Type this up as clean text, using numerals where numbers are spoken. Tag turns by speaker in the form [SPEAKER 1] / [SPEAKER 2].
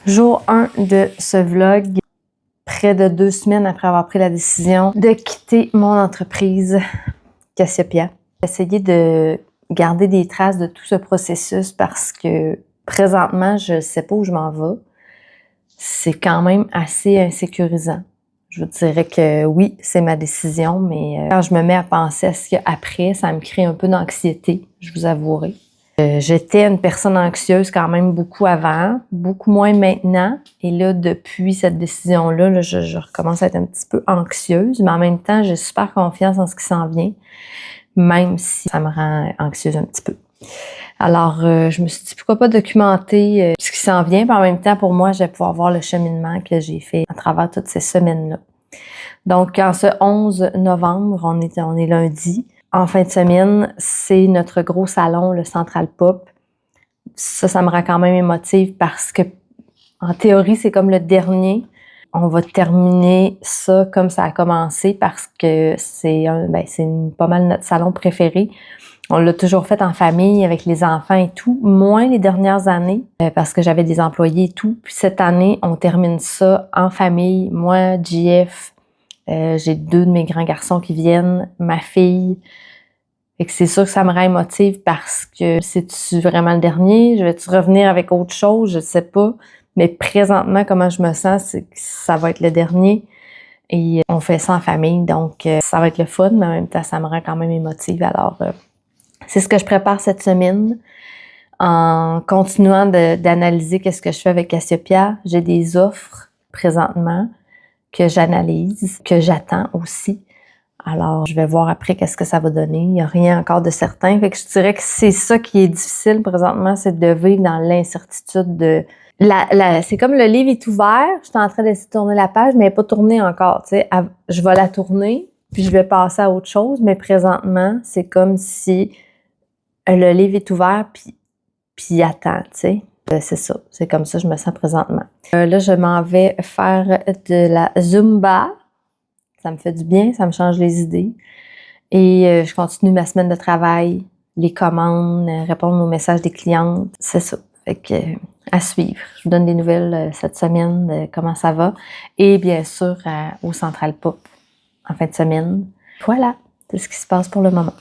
[SPEAKER 1] Jour 1 de ce vlog, près de 2 semaines après avoir pris la décision de quitter mon entreprise Cassiopeia. J'ai essayé de garder des traces de tout ce processus parce que présentement, je ne sais pas où je m'en vais. C'est quand même assez insécurisant. Je vous dirais que oui, c'est ma décision, mais quand je me mets à penser à ce qu'il y a après, ça me crée un peu d'anxiété, je vous avouerai. J'étais une personne anxieuse quand même beaucoup avant, beaucoup moins maintenant. Et là, depuis cette décision-là, je recommence à être un petit peu anxieuse, mais en même temps, j'ai super confiance en ce qui s'en vient, même si ça me rend anxieuse un petit peu. Alors, je me suis dit, pourquoi pas documenter ce qui s'en vient, puis en même temps, pour moi, je vais pouvoir voir le cheminement que j'ai fait à travers toutes ces semaines-là. Donc, en ce 11 novembre, on est lundi. En fin de semaine, c'est notre gros salon, le Central Pop. Ça me rend quand même émotive parce que, en théorie, c'est comme le dernier. On va terminer ça comme ça a commencé parce que c'est pas mal notre salon préféré. On l'a toujours fait en famille avec les enfants et tout, moins les dernières années parce que j'avais des employés et tout. Puis cette année, on termine ça en famille. Moi, JF, j'ai 2 de mes grands garçons qui viennent, ma fille. Fait que c'est sûr que ça me rend émotive parce que c'est-tu vraiment le dernier? Je vais-tu revenir avec autre chose? Je sais pas. Mais présentement, comment je me sens, c'est que ça va être le dernier. Et on fait ça en famille, donc ça va être le fun, mais en même temps, ça me rend quand même émotive. Alors, c'est ce que je prépare cette semaine en continuant d'analyser qu'est-ce que je fais avec Cassiopeia. J'ai des offres présentement que j'analyse, que j'attends aussi. Alors, je vais voir après qu'est-ce que ça va donner. Il n'y a rien encore de certain. Fait que je dirais que c'est ça qui est difficile présentement, c'est de vivre dans l'incertitude de... c'est comme le livre est ouvert, je suis en train d'essayer de tourner la page, mais elle n'est pas tournée encore. Tu sais, je vais la tourner, puis je vais passer à autre chose, mais présentement, c'est comme si le livre est ouvert, puis il attend, tu sais. C'est ça, c'est comme ça que je me sens présentement. Là, je m'en vais faire de la Zumba. Ça me fait du bien, ça me change les idées. Et je continue ma semaine de travail, les commandes, répondre aux messages des clientes. C'est ça. Fait que à suivre. Je vous donne des nouvelles cette semaine de comment ça va. Et bien sûr, au Central Pop en fin de semaine. Voilà, c'est ce qui se passe pour le moment.